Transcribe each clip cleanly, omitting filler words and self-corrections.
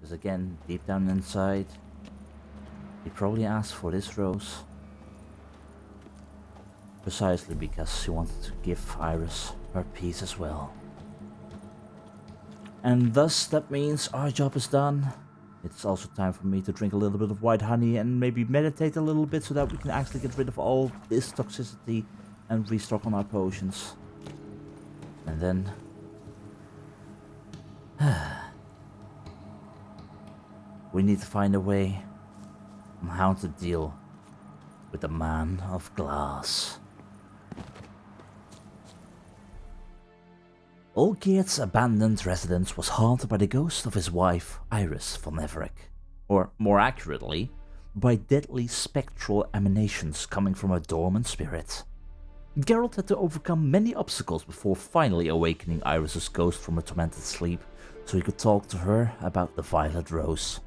Because again, deep down inside, he probably asked for this rose precisely because he wanted to give Iris her peace as well. And thus that means our job is done. It's also time for me to drink a little bit of white honey and maybe meditate a little bit so that we can actually get rid of all this toxicity and restock on our potions. And then... we need to find a way on how to deal with the Man of Glass. Olgierd's abandoned residence was haunted by the ghost of his wife, Iris von Everec. Or, more accurately, by deadly spectral emanations coming from a dormant spirit. Geralt had to overcome many obstacles before finally awakening Iris's ghost from a tormented sleep, so he could talk to her about the Violet Rose.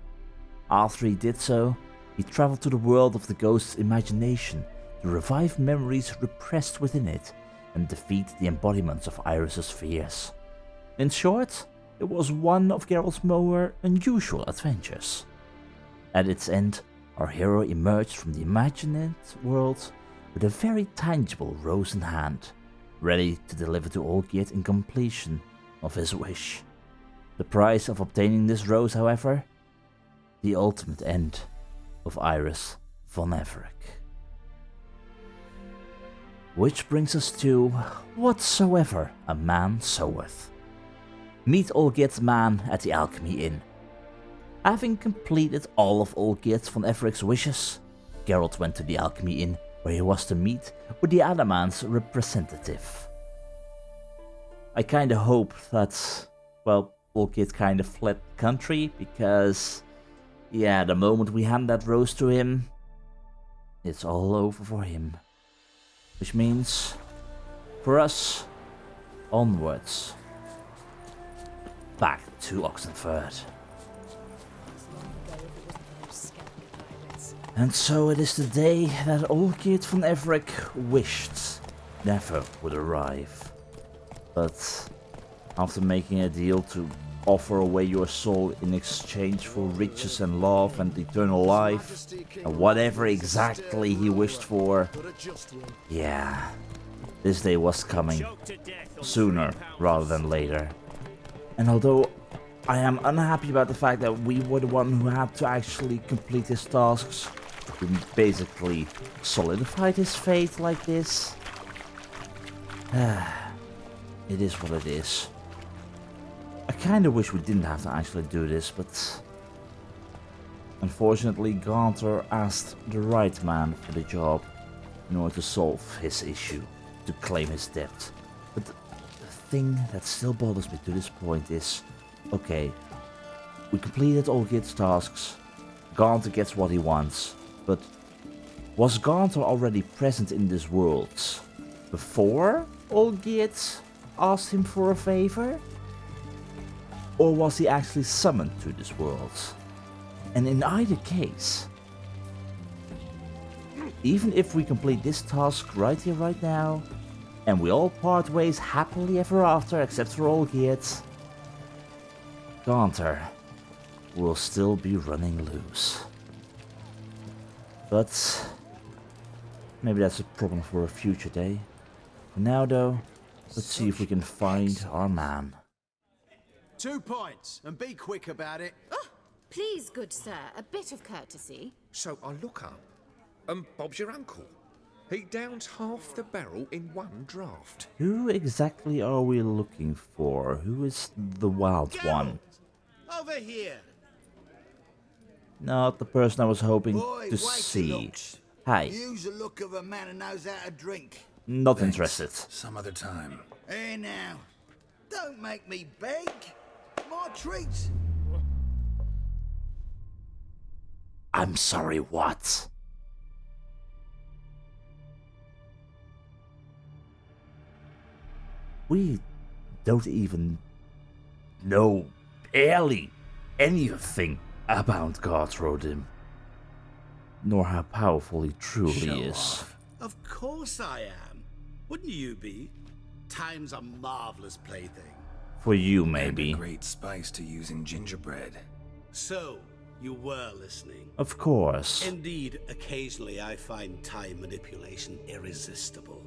After he did so, he traveled to the world of the ghost's imagination to revive memories repressed within it and defeat the embodiments of Iris's fears. In short, it was one of Geralt's more unusual adventures. At its end, our hero emerged from the imagined world with a very tangible rose in hand, ready to deliver to Olgierd in completion of his wish. The price of obtaining this rose, however, the ultimate end of Iris von Everec. Which brings us to whatsoever a man soweth. Meet Olgierd's man at the Alchemy Inn. Having completed all of Olgierd von Everec's wishes, Geralt went to the Alchemy Inn where he was to meet with the Adamant's representative. I kinda hope that, well, Olgierd kinda fled the country because, yeah, the moment we hand that rose to him, it's all over for him. Which means, for us, onwards, back to Oxenfurt. And so it is the day that Olgierd von Everec wished never would arrive. But after making a deal to offer away your soul in exchange for riches and love and eternal life, and whatever exactly he wished for, yeah, this day was coming, sooner rather than later. And although I am unhappy about the fact that we were the one who had to actually complete his tasks, who basically solidified his fate like this, it is what it is. I kinda wish we didn't have to actually do this, but unfortunately Gaunter asked the right man for the job in order to solve his issue, to claim his debt. But the thing that still bothers me to this point is, okay, we completed Olgierd's tasks, Gaunter gets what he wants, but was Gaunter already present in this world before Olgierd asked him for a favor? Or was he actually summoned to this world? And in either case, even if we complete this task right here, right now, and we all part ways happily ever after except for Olgierd, Gaunter will still be running loose. But maybe that's a problem for a future day. For now though, let's see if we can find our man. 2 points, and be quick about it. Oh, please, good sir, a bit of courtesy. So I look up, and Bob's your uncle. He downs half the barrel in one draft. Who exactly are we looking for? Who is the wild one? Over here. Not the person I was hoping to see. Hi. Use the look of a man who knows how to drink. Not interested. Some other time. Hey now, don't make me beg. My treats. I'm sorry, what? We don't even know barely anything about Garthrodim, nor how powerful he truly Show is. off. Of course I am. Wouldn't you be? Time's a marvelous plaything. For you, And maybe. a great spice to use in gingerbread. So, you were listening. Of course. Indeed, occasionally I find time manipulation irresistible.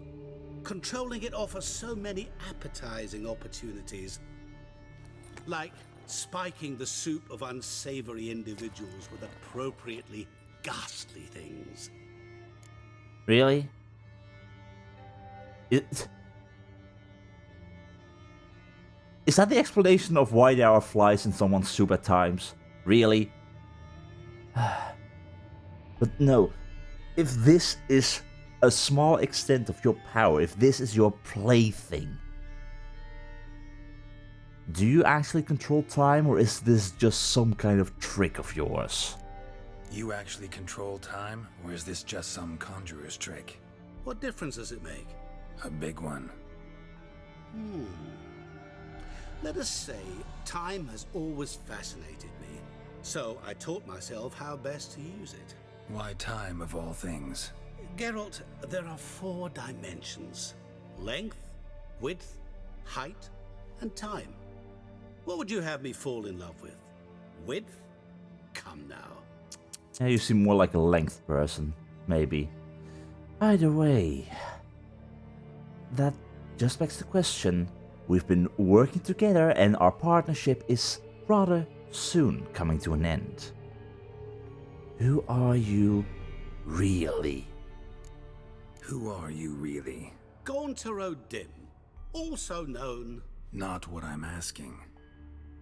Controlling it offers so many appetizing opportunities. Like spiking the soup of unsavory individuals with appropriately ghastly things. Really? Is that the explanation of why there are flies in someone's soup at times? Really? But no, if this is a small extent of your power, if this is your plaything, do you actually control time, or is this just some kind of trick of yours? You actually control time, or is this just some conjurer's trick? What difference does it make? A big one. Let us say time has always fascinated me, so I taught myself how best to use it. Why time of all things? Geralt, there are 4 dimensions: length, width, height, and time. What would you have me fall in love with? Width? Come now. Yeah, you seem more like a length person, maybe. Either way, that just begs the question. We've been working together and our partnership is rather soon coming to an end. Who are you really? Who are you really? Gaunter O'Dim, also known... Not what I'm asking.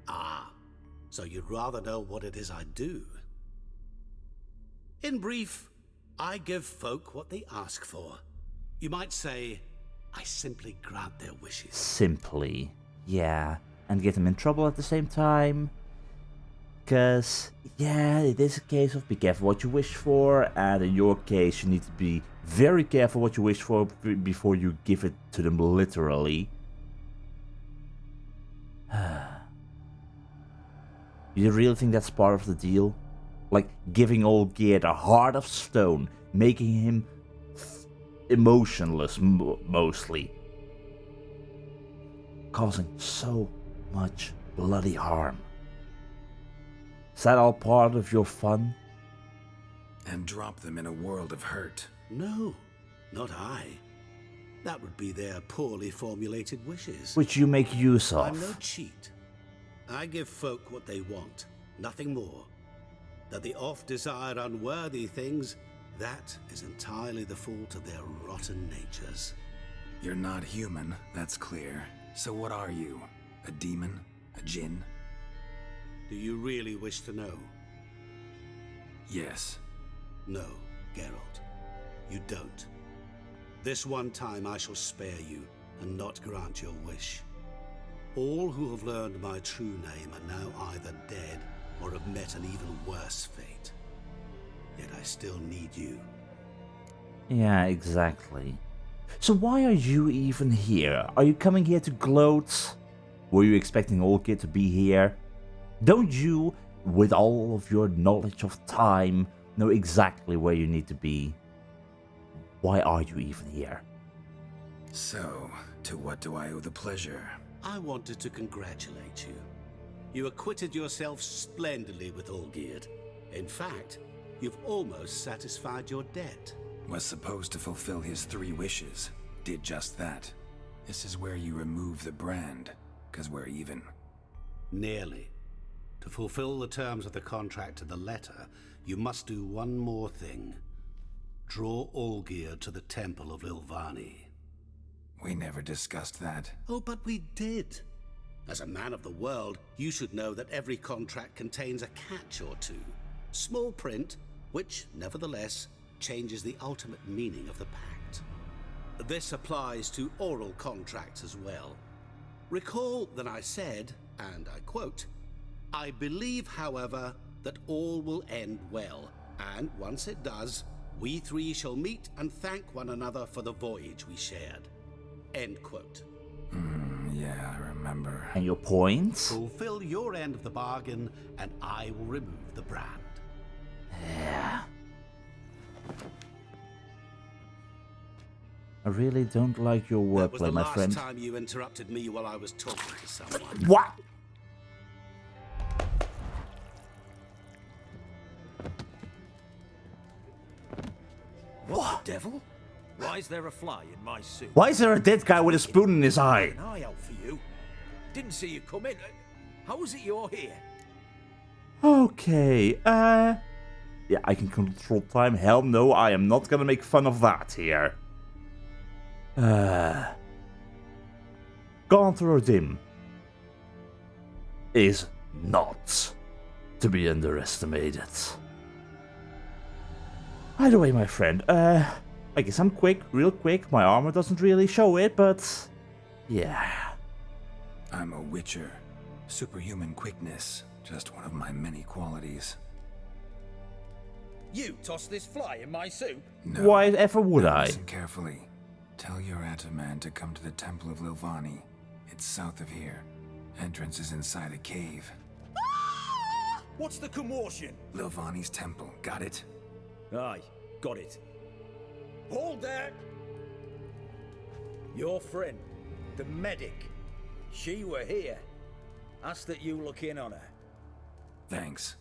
Ah, so you'd rather know what it is I do. In brief, I give folk what they ask for. You might say, I simply grant their wishes. Simply, yeah, and get them in trouble at the same time. Because, yeah, it is a case of be careful what you wish for, and in your case, you need to be very careful what you wish for before you give it to them literally. You really think that's part of the deal? Like giving Olgierd a heart of stone, making him emotionless mostly, causing so much bloody harm. Is that all part of your fun? And drop them in a world of hurt. No, not I. That would be their poorly formulated wishes. Which you make use of. I'm no cheat. I give folk what they want, nothing more. That they oft desire unworthy things, that is entirely the fault of their rotten natures. You're not human, that's clear. So what are you? A demon? A djinn? Do you really wish to know? Yes. No, Geralt. You don't. This one time I shall spare you and not grant your wish. All who have learned my true name are now either dead or have met an even worse fate. Yet I still need you. Yeah, exactly. So why are you even here? Are you coming here to gloat? Were you expecting Olgierd to be here? Don't you, with all of your knowledge of time, know exactly where you need to be? Why are you even here? So, to what do I owe the pleasure? I wanted to congratulate you. You acquitted yourself splendidly with Olgierd. In fact, you've almost satisfied your debt. Was supposed to fulfill his 3 wishes. Did just that. This is where you remove the brand, 'cause we're even. Nearly. To fulfill the terms of the contract to the letter, you must do one more thing. Draw Olgierd to the Temple of Lilvani. We never discussed that. Oh, but we did. As a man of the world, you should know that every contract contains a catch or two. Small print, which, nevertheless, changes the ultimate meaning of the pact. This applies to oral contracts as well. Recall that I said, and I quote, I believe, however, that all will end well, and once it does, we 3 shall meet and thank one another for the voyage we shared. End quote. Yeah, I remember. And your point? Fulfill your end of the bargain, and I will remove the brand. Yeah. I really don't like your wordplay, my friend. That was the last time you interrupted me while I was talking to someone. What? What the devil? Why is there a fly in my soup? Why is there a dead guy with a spoon in his eye? An eye out for you. Didn't see you come in. How is it you're here? Okay, yeah, I can control time. Hell no, I am not gonna make fun of that here. Gaunter or Dim is not to be underestimated. Either way, my friend, I guess I'm quick, real quick. My armor doesn't really show it, but yeah. I'm a witcher. Superhuman quickness, just one of my many qualities. You tossed this fly in my soup? No. Why ever would Now I? listen carefully. Tell your Ataman to come to the Temple of Lilvani. It's south of here. Entrance is inside a cave. What's the commotion? Lilvani's temple, got it? Aye, got it. Hold there! Your friend, the medic, she were here. Ask that you look in on her. Thanks.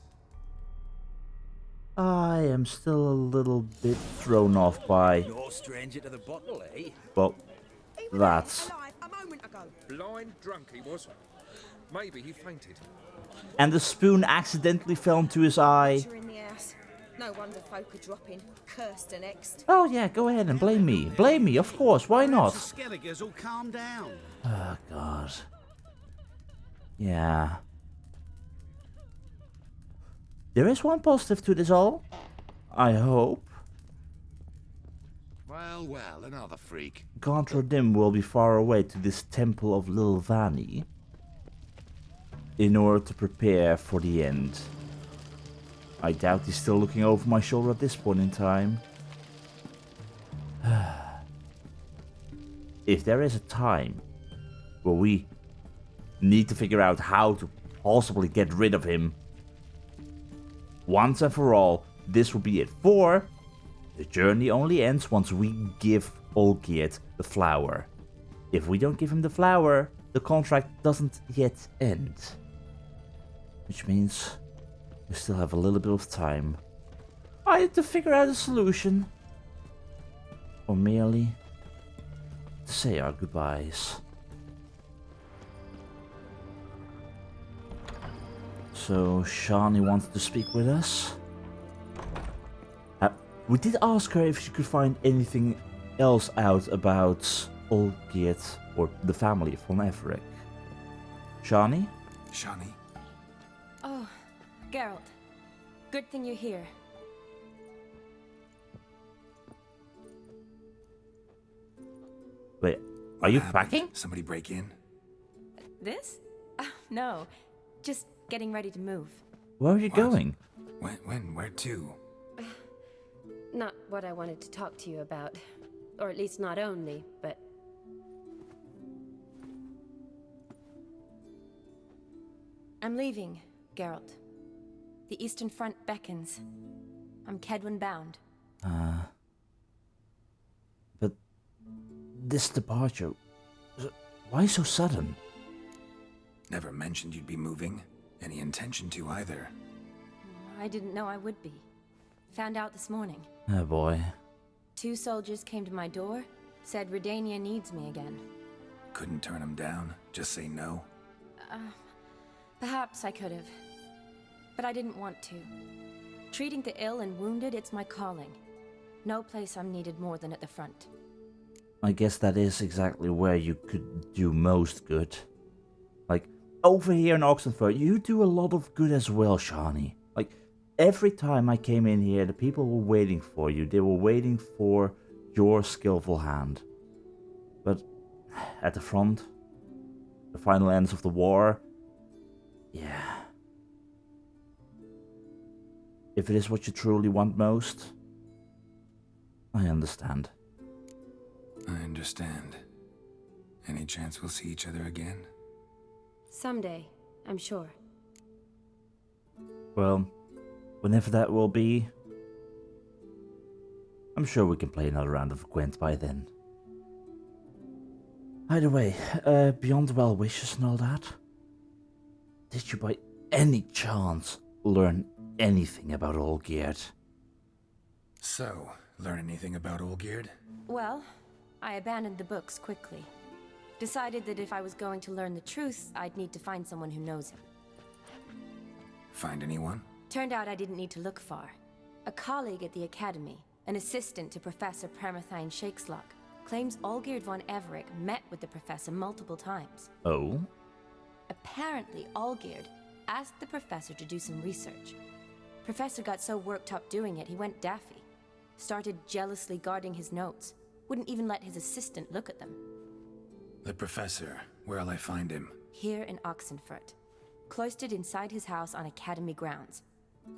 I am still a little bit thrown off by, No stranger to the bottle, eh? well, that's. Blind drunk he was. Maybe he fainted. And the spoon accidentally fell into his eye. In the house. No wonder folk are dropping. Cursed and next. Oh yeah, go ahead and blame me. Blame me, of course, why not? The Skelligers will calm down. Oh god. Yeah. There is one positive to this all. I hope. Well, well, another freak. Gaunter Dim will be far away to this Temple of Lilvani in order to prepare for the end. I doubt he's still looking over my shoulder at this point in time. If there is a time where we need to figure out how to possibly get rid of him once and for all, this will be it. For the journey only ends once we give Olgierd the flower. If we don't give him the flower, the contract doesn't yet end. Which means we still have a little bit of time. Either to figure out a solution, or merely to say our goodbyes. So Shani wanted to speak with us. We did ask her if she could find anything else out about Olgierd or the family von Everick. Shani? Shani? Oh, Geralt. Good thing you're here. Wait, are What you happened? packing? Somebody break in? This? No. Just getting ready to move. Where are you What? going? When? Where to? Not what I wanted to talk to you about. Or at least not only, but... I'm leaving, Geralt. The Eastern Front beckons. I'm Kedwin bound. But this departure, why so sudden? Never mentioned you'd be moving. Any intention to either. I didn't know I would be. Found out this morning. Oh boy. 2 soldiers came to my door, said Redania needs me again. Couldn't turn him down? Just say no? Perhaps I could have. But I didn't want to. Treating the ill and wounded, it's my calling. No place I'm needed more than at the front. I guess that is exactly where you could do most good. Like, over here in Oxenfurt, you do a lot of good as well, Shani. Like, every time I came in here, the people were waiting for you. They were waiting for your skillful hand. But at the front, the final ends of the war, yeah. If it is what you truly want most, I understand. I understand. Any chance we'll see each other again? Someday, I'm sure. Well, whenever that will be, I'm sure we can play another round of Gwent by then. Either way, beyond well wishes and all that, did you by any chance learn anything about Olgierd? So, Learn anything about Olgierd? Well, I abandoned the books quickly. Decided that if I was going to learn the truth, I'd need to find someone who knows him. Find anyone? Turned out I didn't need to look far. A colleague at the Academy, an assistant to Professor Shakeslock, claims Olgierd von Everec met with the professor multiple times. Oh? Apparently, Olgierd asked the professor to do some research. Professor got so worked up doing it, he went daffy. Started jealously guarding his notes. Wouldn't even let his assistant look at them. The professor. Where'll I find him? Here in Oxenfurt. Cloistered inside his house on Academy grounds.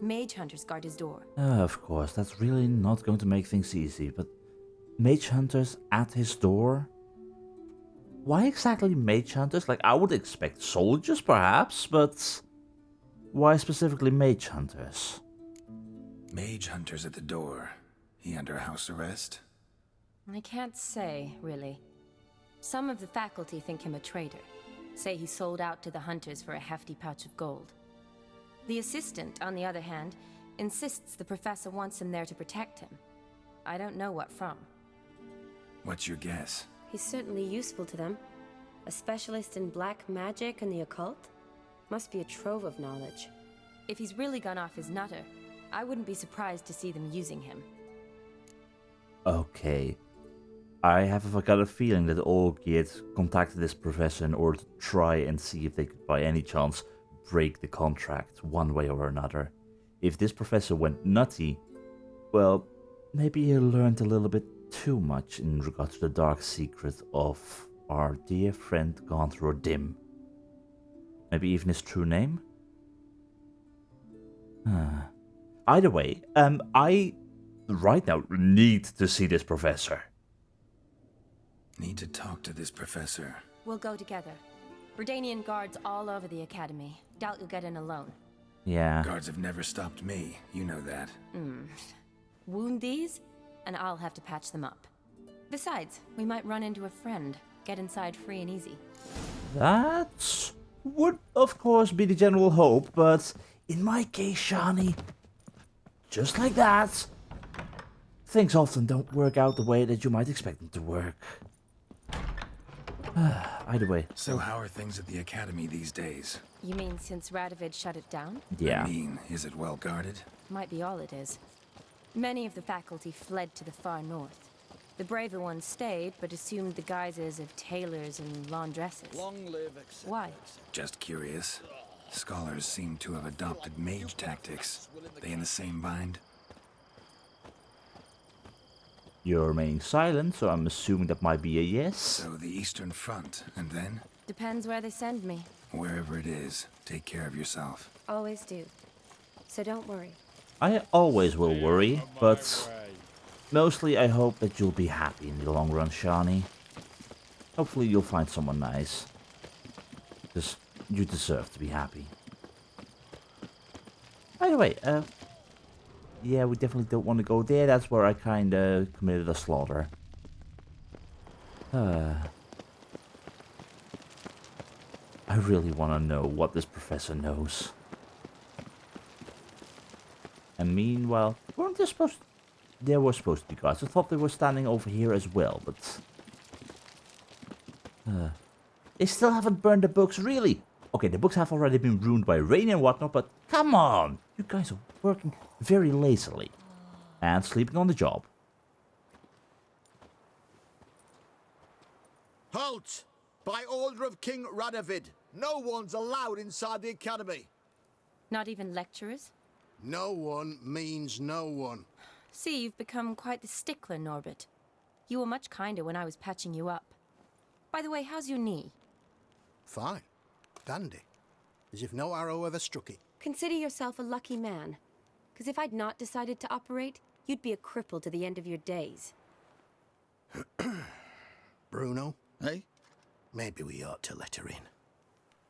Mage hunters guard his door. Of course, that's really not going to make things easy, but mage hunters at his door? Why exactly mage hunters? Like, I would expect soldiers, perhaps, but why specifically mage hunters? Mage hunters at the door. He under house arrest? I can't say, really. Some of the faculty think him a traitor. Say he sold out to the hunters for a hefty pouch of gold. The assistant, on the other hand, insists the professor wants him there to protect him. I don't know what from. What's your guess? He's certainly useful to them. A specialist in black magic and the occult? Must be a trove of knowledge. If he's really gone off his nutter, I wouldn't be surprised to see them using him. Okay. I have a kind of feeling that Olgierd contacted this professor in order to try and see if they could by any chance break the contract one way or another. If this professor went nutty, well, maybe he learned a little bit too much in regard to the dark secret of our dear friend Gaunter or Dim. Maybe even his true name? Either way, I right now need to see this professor. Need to talk to this professor. We'll go together. Redanian guards all over the Academy. Doubt you'll get in alone. Yeah. Guards have never stopped me. You know that. Wound these, and I'll have to patch them up. Besides, we might run into a friend. Get inside free and easy. That would, of course, be the general hope, but in my case, Shani, just like that, things often don't work out the way that you might expect them to work. Either way. So how are things at the Academy these days? You mean since Radovid shut it down? Yeah. I mean, is it well guarded? Might be all it is. Many of the faculty fled to the far north. The braver ones stayed, but assumed the guises of tailors and laundresses. Long live, etc. Why? Just curious. Scholars seem to have adopted mage tactics. They in the same bind? You're remaining silent, so I'm assuming that might be a yes. So the Eastern Front, and then? Depends where they send me. Wherever it is, take care of yourself. Always do. So don't worry. I always will worry, but mostly I hope that you'll be happy in the long run, Shani. Hopefully you'll find someone nice. Because you deserve to be happy. By the way, yeah, we definitely don't want to go there. That's where I kinda committed a slaughter. I really want to know what this professor knows. And meanwhile, weren't there supposed... There were supposed to be guards. I thought they were standing over here as well, but... They still haven't burned the books, really? Okay, the books have already been ruined by rain and whatnot, but come on! You guys are working very lazily. And sleeping on the job. Halt! By order of King Radovid, no one's allowed inside the Academy. Not even lecturers? No one means no one. See, you've become quite the stickler, Norbert. You were much kinder when I was patching you up. By the way, how's your knee? Fine. Dandy. As if no arrow ever struck it. Consider yourself a lucky man. Because if I'd not decided to operate, you'd be a cripple to the end of your days. Bruno? Hey? Maybe we ought to let her in.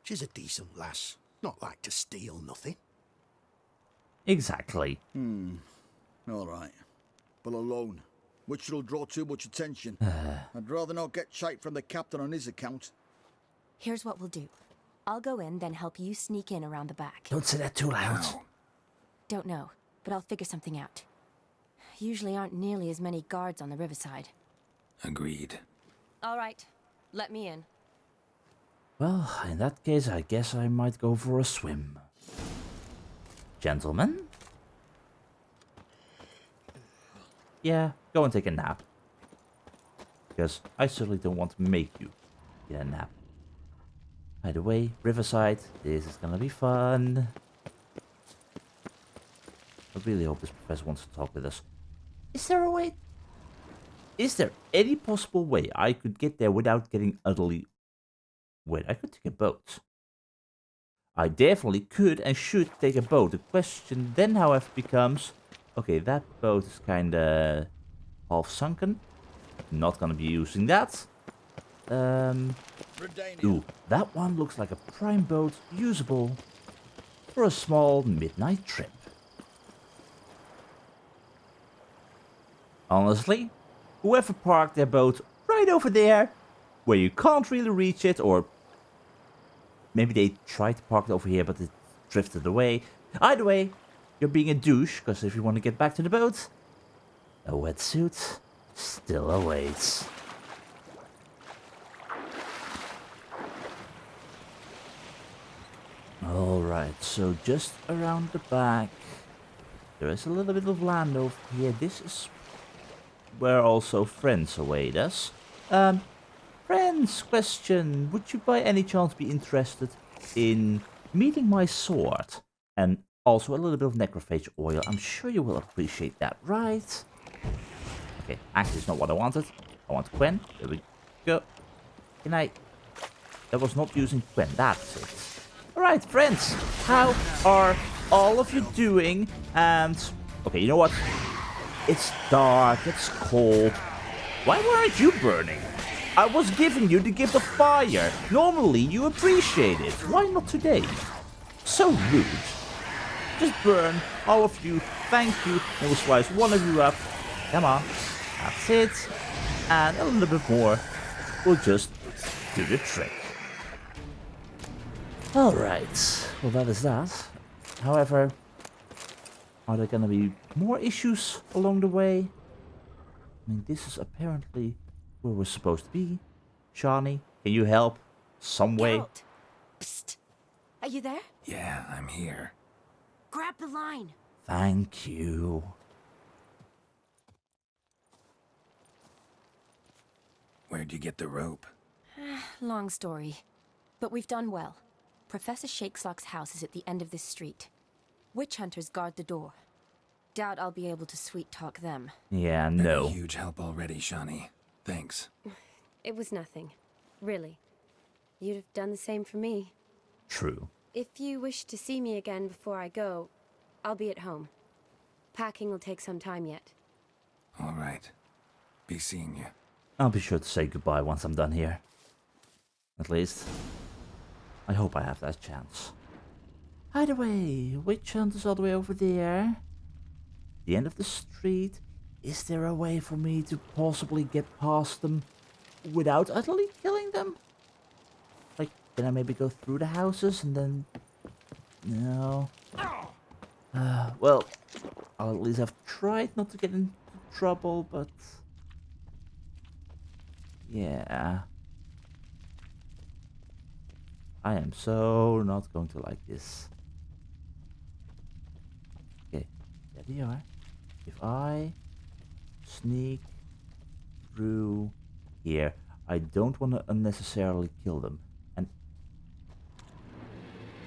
She's a decent lass. Not like to steal nothing. Exactly. All right. But alone. Which will draw too much attention. I'd rather not get shite from the captain on his account. Here's what we'll do. I'll go in, then help you sneak in around the back. Don't say that too loud. How? Don't know, but I'll figure something out. usually aren't nearly as many guards on the riverside. Agreed. All right, let me in. Well, in that case, I guess I might go for a swim. Gentlemen? Yeah, go and take a nap. Because I certainly don't want to make you get a nap. By the way, Riverside, this is gonna be fun. I really hope this professor wants to talk with us. Is there a way? Is there any possible way I could get there without getting utterly wet? I could take a boat. I definitely could and should take a boat. The question then, however, becomes... Okay, that boat is kinda half sunken. Not gonna be using that. Ooh, that one looks like a prime boat, usable for a small midnight trip. Honestly, whoever parked their boat right over there, where you can't really reach it, or maybe they tried to park it over here, but it drifted away. Either way, you're being a douche, because if you want to get back to the boat, a wetsuit still awaits. Alright, so just around the back, there is a little bit of land over here. This is where also friends await us. Friends, question, would you by any chance be interested in meeting my sword? And also a little bit of necrophage oil. I'm sure you will appreciate that, right? Okay, actually it's not what I wanted. I want Quen. There we go. Can I... That was not using Quen, that's it. Alright, friends, how are all of you doing? And, okay, you know what? It's dark, it's cold. Why weren't you burning? I was giving you the gift of fire. Normally, you appreciate it. Why not today? So rude. Just burn, all of you. Thank you. And we'll slice one of you up. Come on. That's it. And a little bit more. We'll just do the trick. Alright, well that is that. However, are there gonna be more issues along the way? I mean, this is apparently where we're supposed to be. Shani, can you help? Some way? Geralt. Psst. Are you there? Yeah, I'm here. Grab the line. Thank you. Where'd you get the rope? Long story. But we've done well. Professor Shakeslock's house is at the end of this street. Witch hunters guard the door. Doubt I'll be able to sweet-talk them. Yeah, Been no. a huge help already, Shani. Thanks. It was nothing. Really. You'd have done the same for me. True. If you wish to see me again before I go, I'll be at home. Packing will take some time yet. All right. Be seeing you. I'll be sure to say goodbye once I'm done here. At least, I hope I have that chance. Either way, witch hunters all the way over there. The end of the street. Is there a way for me to possibly get past them without utterly killing them? Like, can I maybe go through the houses and then... No. Well, I'll at least have tried not to get into trouble, but... Yeah. I am so not going to like this. Okay, there they are. If I sneak through here, I don't want to unnecessarily kill them. And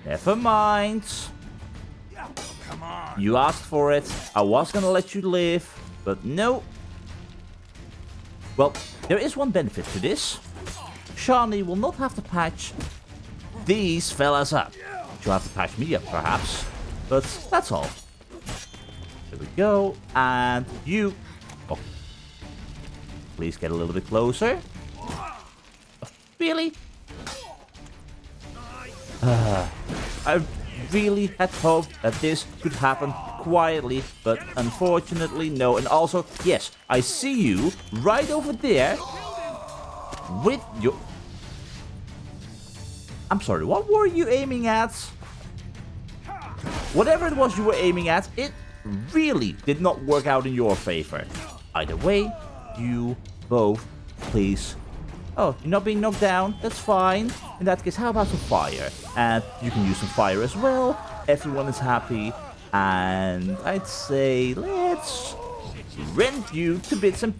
never mind. Come on. You asked for it. I was gonna let you live, but no. Well, there is one benefit to this. Shani will not have to patch these fellas up. She'll have to patch me up, perhaps. But that's all. There we go. And you... Oh. Please get a little bit closer. Really? I really had hoped that this could happen quietly, but unfortunately no. And also, yes, I see you right over there with your... I'm sorry, what were you aiming at? Whatever it was you were aiming at, it really did not work out in your favor. Either way, you both, please. Oh, you're not being knocked down? That's fine. In that case, how about some fire? And you can use some fire as well. Everyone is happy. And I'd say, let's rend you to bits and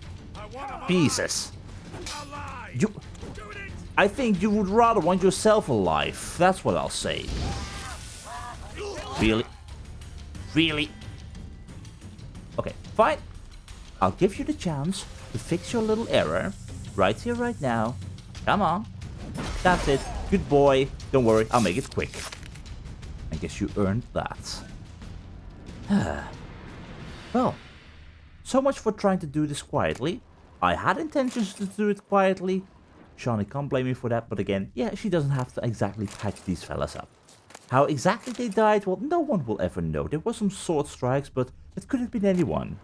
pieces. I think you would rather want yourself alive. That's what I'll say. Really? Really? Okay, fine. I'll give you the chance to fix your little error. Right here, right now. Come on. That's it. Good boy. Don't worry, I'll make it quick. I guess you earned that. Well, so much for trying to do this quietly. I had intentions to do it quietly. Shani can't blame me for that, but again, yeah, she doesn't have to exactly patch these fellas up. How exactly they died, well, no one will ever know. There were some sword strikes, but it could have been anyone.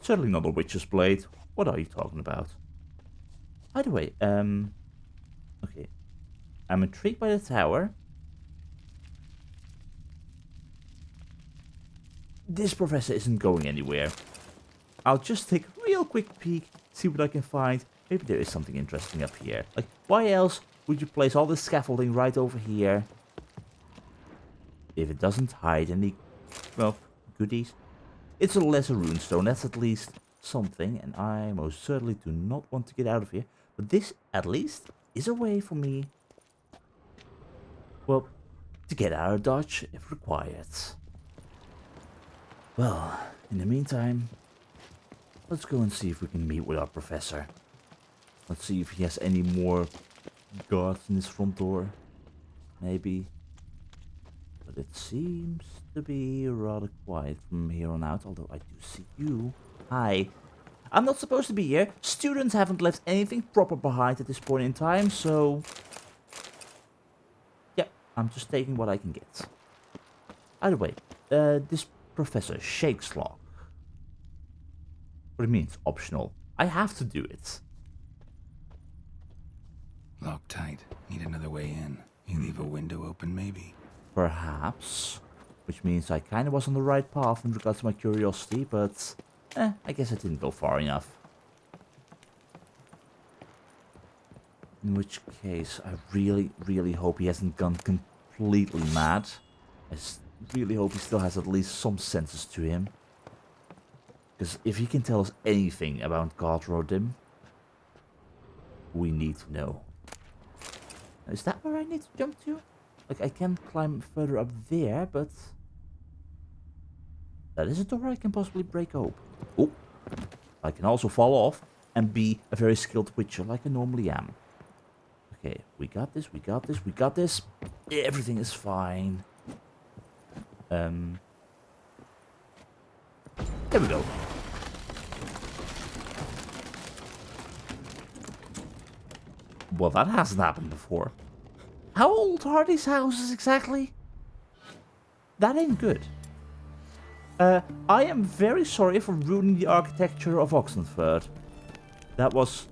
Certainly not a witch's blade. What are you talking about? By the way, okay. I'm intrigued by the tower. This professor isn't going anywhere. I'll just take a real quick peek, see what I can find. Maybe there is something interesting up here. Like, why else would you place all this scaffolding right over here? If it doesn't hide any, well, goodies. It's a lesser runestone, that's at least something, and I most certainly do not want to get out of here. But this, at least, is a way for me, well, to get out of Dodge if required. Well, in the meantime, let's go and see if we can meet with our professor. Let's see if he has any more guards in his front door. Maybe. But it seems to be rather quiet from here on out, although I do see you. Hi. I'm not supposed to be here. Students haven't left anything proper behind at this point in time, so... yeah, I'm just taking what I can get. Either way, this Professor Shakeslock. What do you mean it's optional? I have to do it. Locked tight. Need another way in. You leave a window open, maybe? Perhaps. Which means I kind of was on the right path in regards to my curiosity, but... I guess I didn't go far enough. In which case, I really, really hope he hasn't gone completely mad. I really hope he still has at least some senses to him. Because if he can tell us anything about Gaunter or Dim, we need to know. Is that where I need to jump to? Like, I can climb further up there, but... that is a door I can possibly break open. Oh, I can also fall off and be a very skilled witcher like I normally am. Okay, we got this, we got this, we got this. Everything is fine. There we go. Well, that hasn't happened before. How old are these houses exactly? That ain't good. I am very sorry for ruining the architecture of Oxenfurt. That was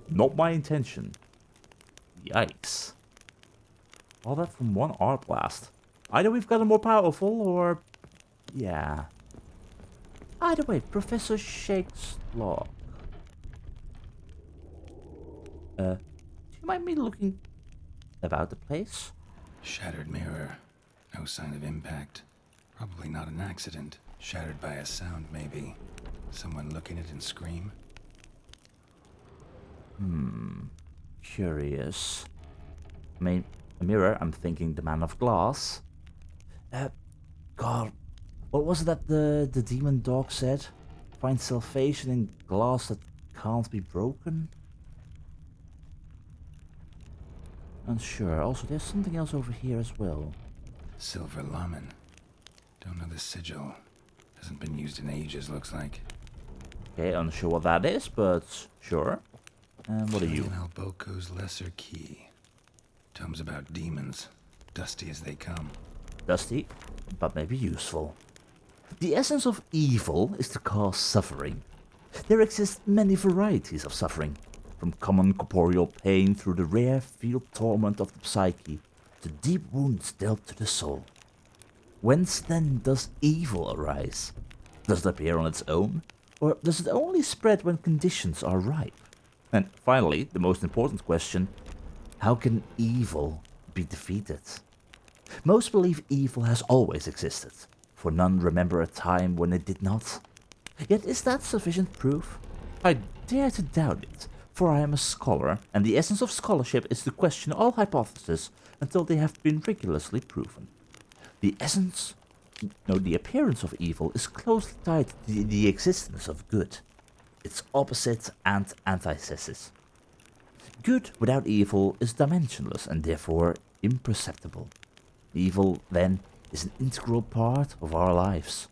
not my intention. Yikes. All that from one art blast. Either we've gotten more powerful, or... yeah. Either way, Professor Shakeslock. Do you mind me looking about the place? Shattered mirror. No sign of impact. Probably not an accident. Shattered by a sound, maybe. Someone look in it and scream? Curious. I mean, a mirror, I'm thinking the man of glass. God, what was it that the demon dog said? Find salvation in glass that can't be broken? Unsure. Also, there's something else over here as well. Silver Lamen. Don't know the sigil. Hasn't been used in ages, looks like. Okay, unsure what that is, but sure. And what are you? Alboko's lesser key. Tomes about demons. Dusty as they come. Dusty, but maybe useful. The essence of evil is to cause suffering. There exist many varieties of suffering, from common corporeal pain through the rare field torment of the psyche, to deep wounds dealt to the soul. Whence then does evil arise? Does it appear on its own, or does it only spread when conditions are ripe? And finally, the most important question, how can evil be defeated? Most believe evil has always existed, for none remember a time when it did not. Yet is that sufficient proof? I dare to doubt it, for I am a scholar, and the essence of scholarship is to question all hypotheses until they have been rigorously proven. The appearance of evil is closely tied to the existence of good, its opposite and antithesis. Good without evil is dimensionless and therefore imperceptible. Evil, then, is an integral part of our lives.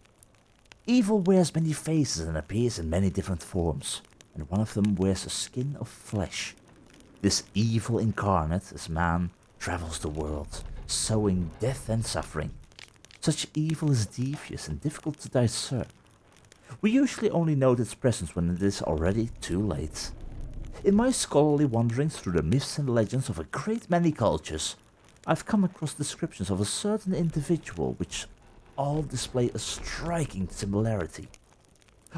Evil wears many faces and appears in many different forms, and one of them wears a skin of flesh. This evil incarnate, as man, travels the world, sowing death and suffering. Such evil is devious and difficult to discern. We usually only note its presence when it is already too late. In my scholarly wanderings through the myths and legends of a great many cultures, I've come across descriptions of a certain individual which all display a striking similarity.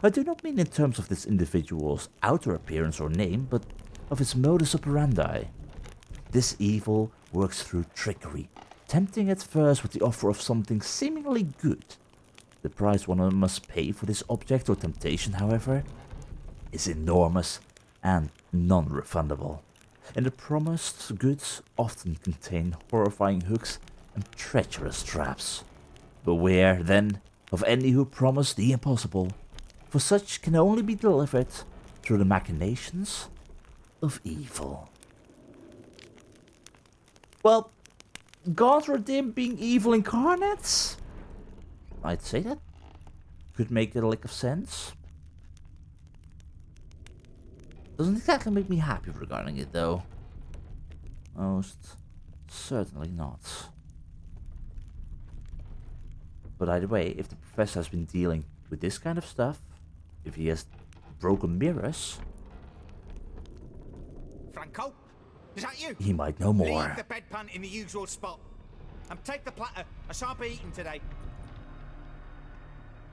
I do not mean in terms of this individual's outer appearance or name, but of his modus operandi. This evil works through trickery, tempting at first with the offer of something seemingly good. The price one must pay for this object or temptation, however, is enormous and non-refundable, and the promised goods often contain horrifying hooks and treacherous traps. Beware, then, of any who promise the impossible, for such can only be delivered through the machinations of evil. Well, Gaunter and them being evil incarnates? I'd say that could make a lick of sense. Doesn't exactly make me happy regarding it, though. Most certainly not. But either way, if the professor has been dealing with this kind of stuff, if he has broken mirrors, Franco, is that you? he might know more. Leave the bedpan in the usual spot. And take the platter. I shan't be eating today.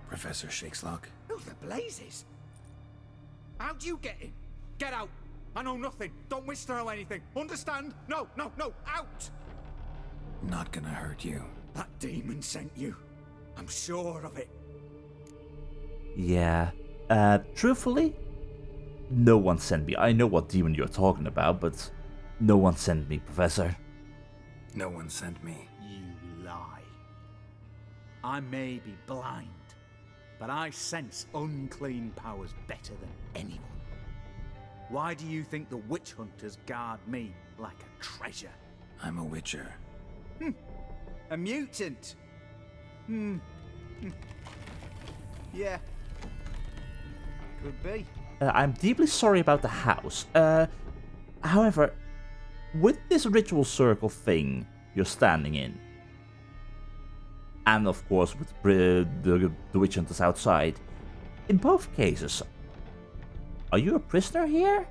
Professor Shakeslock? Oh, the blazes. How'd you get in? Get out. I know nothing. Don't wish to know anything. Understand? No, no, no. Out! Not gonna hurt you. That demon sent you. I'm sure of it. Yeah. Truthfully, no one sent me. I know what demon you're talking about, but no one sent me, Professor. No one sent me. You lie. I may be blind, but I sense unclean powers better than anyone. Why do you think the witch hunters guard me like a treasure? I'm a witcher. A mutant? Yeah. Could be. I'm deeply sorry about the house. However, with this ritual circle thing you're standing in, and of course with the witch hunters outside, in both cases, are you a prisoner here?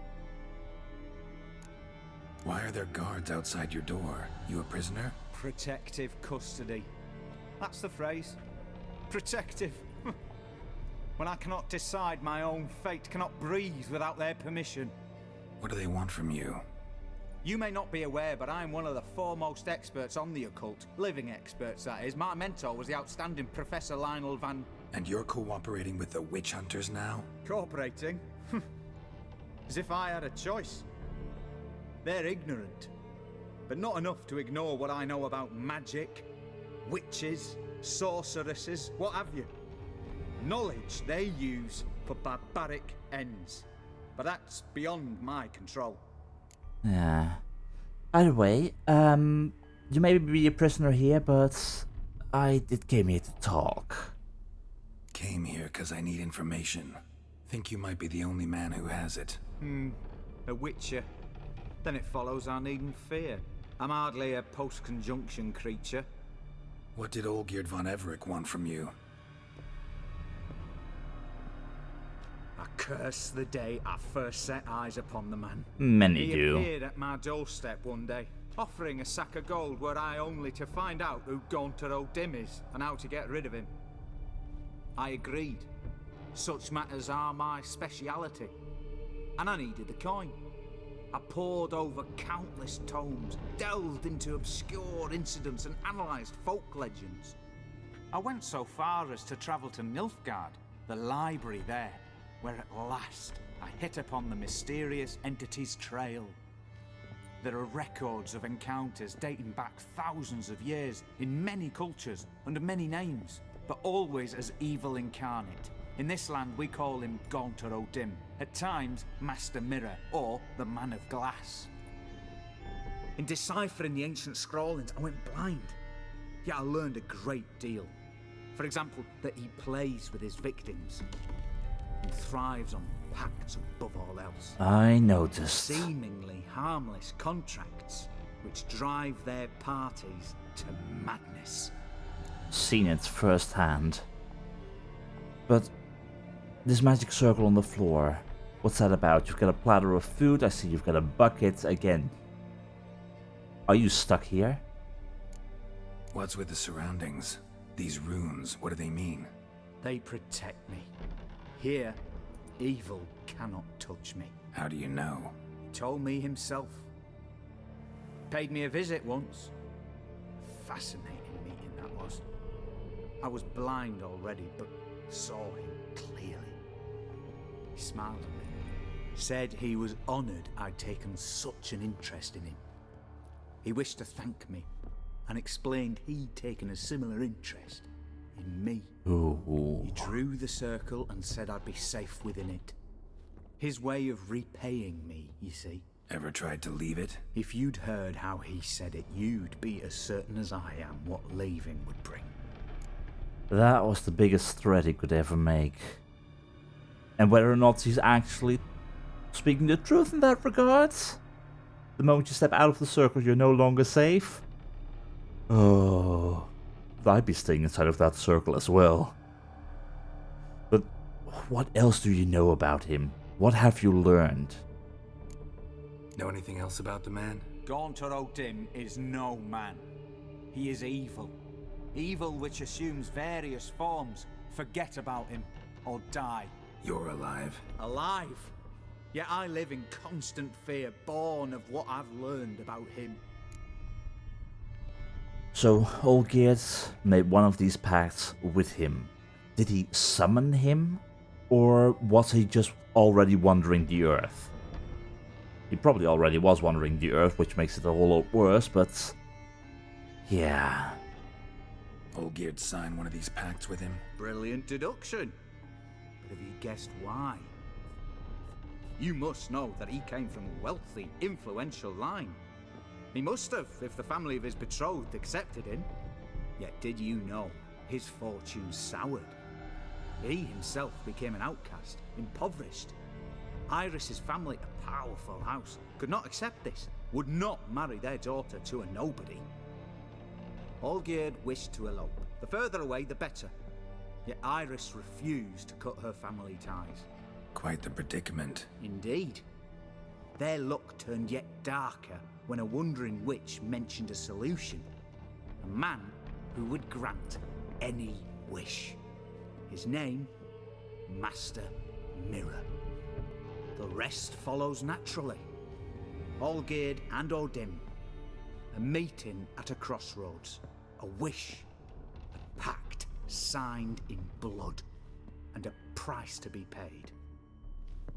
Why are there guards outside your door? You a prisoner? Protective custody. That's the phrase. Protective. When I cannot decide my own fate, cannot breathe without their permission. What do they want from you? You may not be aware, but I'm one of the foremost experts on the occult. Living experts, that is. My mentor was the outstanding Professor Lilvani. And you're cooperating with the witch hunters now? Cooperating? As if I had a choice. They're ignorant, but not enough to ignore what I know about magic, witches, sorceresses, what have you. Knowledge they use for barbaric ends. But that's beyond my control. Yeah. Either way, you may be a prisoner here, but I came here to talk. Came here because I need information. Think you might be the only man who has it. A witcher. Then it follows I needn't fear. I'm hardly a post-conjunction creature. What did Olgierd von Everec want from you? I curse the day I first set eyes upon the man. Many He do. appeared at my doorstep one day, offering a sack of gold were I only to find out who Gaunter O'Dim is and how to get rid of him. I agreed. Such matters are my speciality. And I needed the coin. I pored over countless tomes, delved into obscure incidents and analysed folk legends. I went so far as to travel to Nilfgaard, the library there, where at last I hit upon the mysterious entity's trail. There are records of encounters dating back thousands of years in many cultures, under many names, but always as evil incarnate. In this land we call him Gaunter O'Dim, at times Master Mirror or the Man of Glass. In deciphering the ancient scrawlings I went blind, yet I learned a great deal. For example, that he plays with his victims and thrives on pacts above all else. I noticed. Seemingly harmless contracts which drive their parties to madness. Seen it firsthand. But this magic circle on the floor, what's that about? You've got a platter of food, I see you've got a bucket again. Are you stuck here? What's with the surroundings? These runes, what do they mean? They protect me. Here, evil cannot touch me. How do you know? He told me himself. Paid me a visit once. Fascinating meeting that was. I was blind already, but saw him clearly. He smiled at me, said he was honoured I'd taken such an interest in him. He wished to thank me, and explained he'd taken a similar interest in me. Ooh. He drew the circle and said I'd be safe within it. His way of repaying me, you see. Ever tried to leave it? If you'd heard how he said it, you'd be as certain as I am what leaving would bring. That was the biggest threat he could ever make. And whether or not he's actually speaking the truth in that regard, the moment you step out of the circle, you're no longer safe. Oh, I'd be staying inside of that circle as well. But what else do you know about him? What have you learned? Know anything else about the man? Gaunter O'Dim is no man. He is evil. Evil which assumes various forms. Forget about him, or die. You're alive. Alive? Yet I live in constant fear, born of what I've learned about him. So Olgierd made one of these pacts with him. Did he summon him? Or was he just already wandering the earth? He probably already was wandering the earth, which makes it a whole lot worse, but... yeah. Olgierd signed one of these pacts with him? Brilliant deduction. But have you guessed why? You must know that he came from a wealthy, influential line. He must have, if the family of his betrothed accepted him. Yet did you know his fortune soured? He himself became an outcast, impoverished. Iris's family, a powerful house, could not accept this, would not marry their daughter to a nobody. Olgierd wished to elope. The further away, the better. Yet Iris refused to cut her family ties. Quite the predicament. Indeed. Their luck turned yet darker when a wandering witch mentioned a solution. A man who would grant any wish. His name, Master Mirror. The rest follows naturally. Olgierd and O'Dim. A meeting at a crossroads. A wish. A pact signed in blood. And a price to be paid.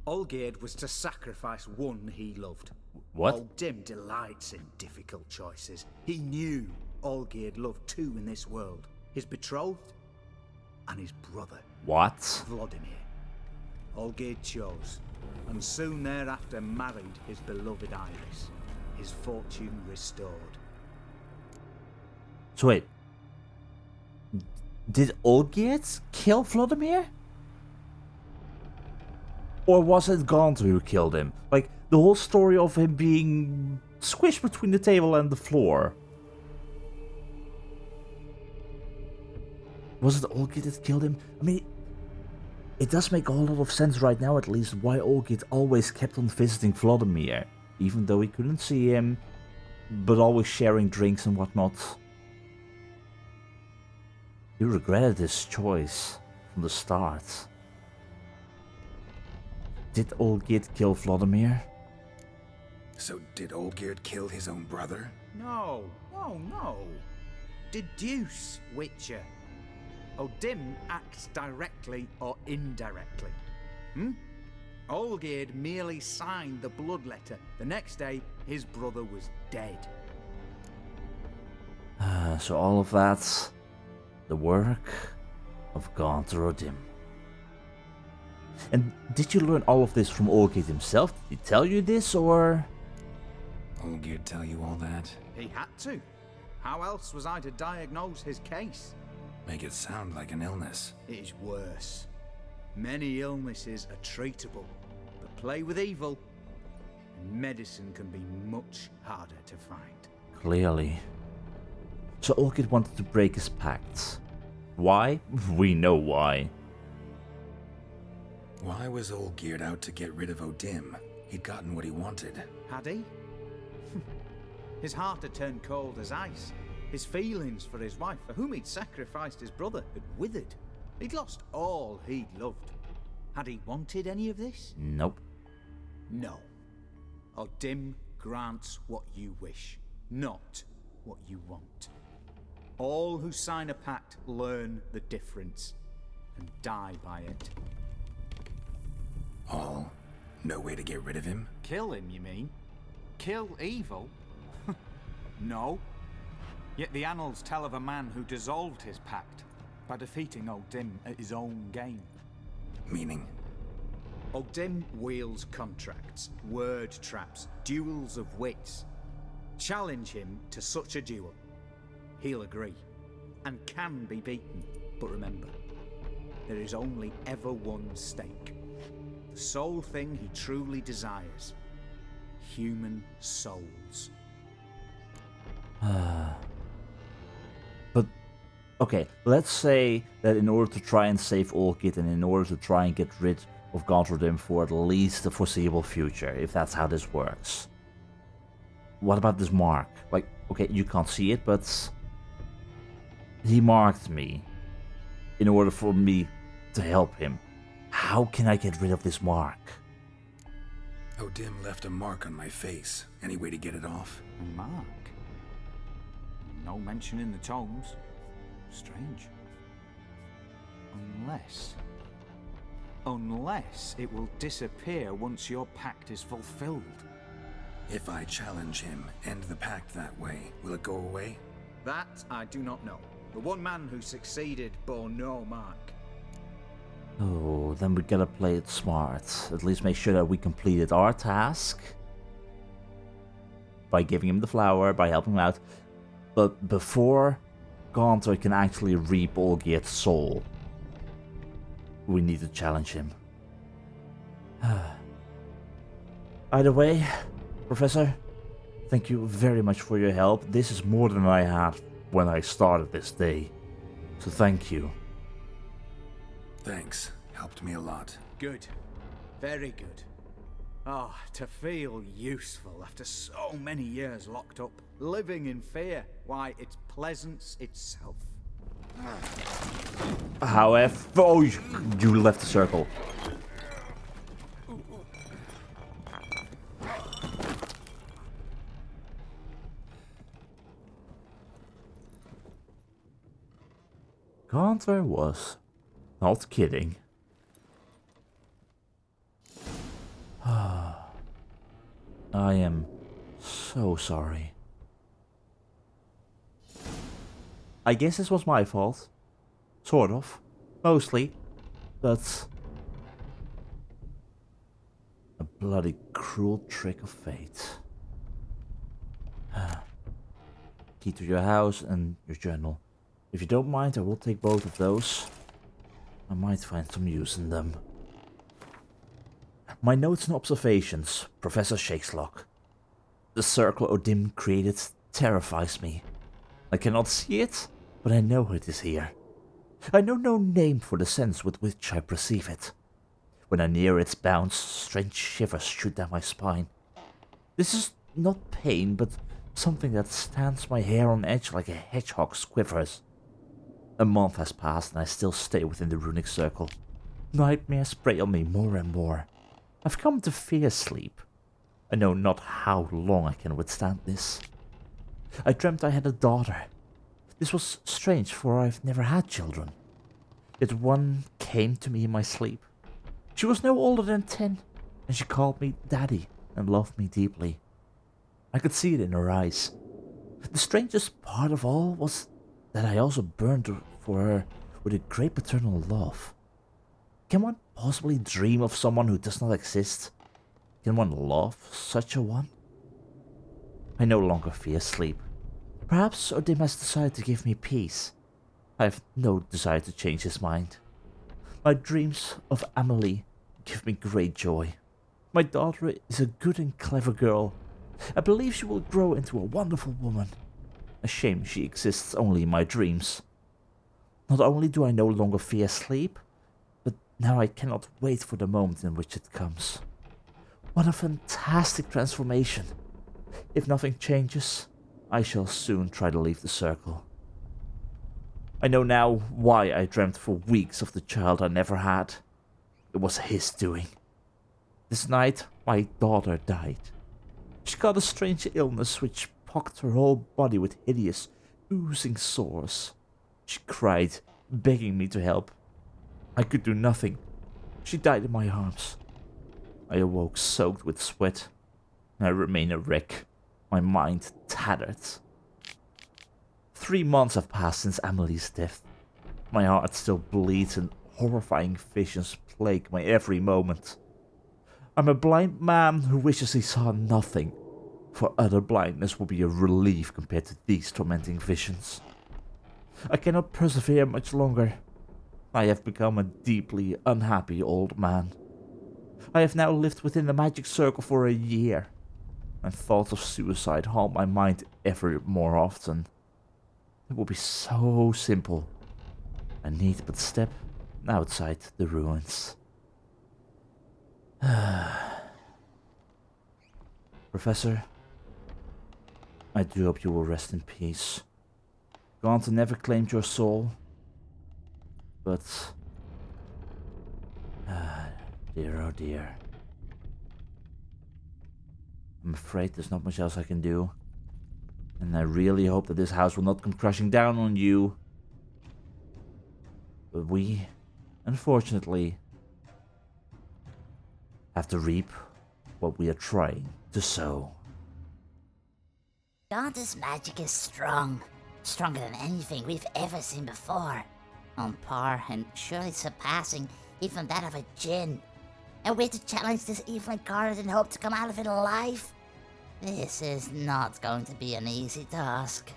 Olgierd was to sacrifice one he loved. What? O'Dim delights in difficult choices. He knew Olgierd loved two in this world. His betrothed and his brother. What? Vladimir. Olgierd chose, and soon thereafter married his beloved Iris. His fortune restored. So wait. Did Olgierd kill Vladimir? Or was it Gaunter who killed him? Like, the whole story of him being squished between the table and the floor. Was it Olgierd that killed him? I mean, it does make a whole lot of sense right now, at least, why Olgierd always kept on visiting Vladimir. Even though he couldn't see him, but always sharing drinks and whatnot. You regretted this choice from the start. Did Olgierd kill Vladimir? So did Olgierd kill his own brother? No. Deduce, Witcher. Odim acts directly or indirectly. Olgierd merely signed the blood letter. The next day, his brother was dead. So all of that, the work of Gaunter Odim. And did you learn all of this from Olgierd himself? Did he tell you this, or...? Olgierd tell you all that? He had to. How else was I to diagnose his case? Make it sound like an illness. It is worse. Many illnesses are treatable, but play with evil, and medicine can be much harder to find. Clearly. So Olgierd wanted to break his pact. Why? We know why. Why was Olgierd out to get rid of Odim? He'd gotten what he wanted. Had he? His heart had turned cold as ice. His feelings for his wife, for whom he'd sacrificed his brother, had withered. He'd lost all he'd loved. Had he wanted any of this? Nope. No. Odim grants what you wish, not what you want. All who sign a pact learn the difference and die by it. All? No way to get rid of him? Kill him, you mean? Kill evil? No. Yet the annals tell of a man who dissolved his pact by defeating Odim at his own game. Meaning? Odim wields contracts, word traps, duels of wits. Challenge him to such a duel. He'll agree, and can be beaten. But remember, there is only ever one stake. The sole thing he truly desires. Human souls. But, okay, let's say that in order to try and save Olgierd and in order to try and get rid of Gaunter Odim for at least the foreseeable future, if that's how this works. What about this mark? Like, okay, you can't see it, but he marked me in order for me to help him. How can I get rid of this mark? Odim left a mark on my face. Any way to get it off? A mark? No mention in the tomes. Strange. Unless it will disappear once your pact is fulfilled. If I challenge him, end the pact that way, will it go away? That I do not know. The one man who succeeded bore no mark. Oh, then we gotta play it smart. At least make sure that we completed our task by giving him the flower, by helping him out. But before Gaunter can actually reap Olgierd's soul, we need to challenge him. Either way, Professor, thank you very much for your help. This is more than I had when I started this day. So thank you. Thanks. Helped me a lot. Good. Very good. Ah, to feel useful after so many years locked up, living in fear. Why, it's pleasance itself. However... Oh, you left the circle. Gaunter was not kidding. I am so sorry. I guess this was my fault. Sort of. Mostly. But... a bloody cruel trick of fate. Key to your house and your journal. If you don't mind, I will take both of those. I might find some use in them. My notes and observations, Professor Shakeslock. The circle Odim created terrifies me. I cannot see it, but I know it is here. I know no name for the sense with which I perceive it. When I near its bounds, strange shivers shoot down my spine. This is not pain, but something that stands my hair on edge like a hedgehog's quivers. A month has passed and I still stay within the runic circle. Nightmares prey on me more and more. I've come to fear sleep. I know not how long I can withstand this. I dreamt I had a daughter. This was strange, for I've never had children. Yet one came to me in my sleep. She was no older than 10, and she called me Daddy and loved me deeply. I could see it in her eyes. The strangest part of all was that I also burned for her with a great paternal love. Can one possibly dream of someone who does not exist? Can one love such a one? I no longer fear sleep. Perhaps Odim has decided to give me peace. I have no desire to change his mind. My dreams of Amelie give me great joy. My daughter is a good and clever girl. I believe she will grow into a wonderful woman. A shame she exists only in my dreams. Not only do I no longer fear sleep, but now I cannot wait for the moment in which it comes. What a fantastic transformation! If nothing changes, I shall soon try to leave the circle. I know now why I dreamt for weeks of the child I never had. It was his doing. This night, my daughter died. She got a strange illness which pocked her whole body with hideous, oozing sores. She cried, begging me to help. I could do nothing. She died in my arms. I awoke soaked with sweat. I remain a wreck, my mind tattered. 3 months have passed since Amelie's death. My heart still bleeds and horrifying visions plague my every moment. I'm a blind man who wishes he saw nothing, for utter blindness will be a relief compared to these tormenting visions. I cannot persevere much longer. I have become a deeply unhappy old man. I have now lived within the magic circle for a year, and thoughts of suicide haunt my mind ever more often. It will be so simple. I need but step outside the ruins. Professor, I do hope you will rest in peace. Gaunter never claimed your soul, but dear oh dear. I'm afraid there's not much else I can do, and I really hope that this house will not come crashing down on you. But we, unfortunately, have to reap what we are trying to sow. Gaunter's magic is strong. Stronger than anything we've ever seen before. On par and surely surpassing even that of a djinn. And we're to challenge this evil incarnate and hope to come out of it alive? This is not going to be an easy task.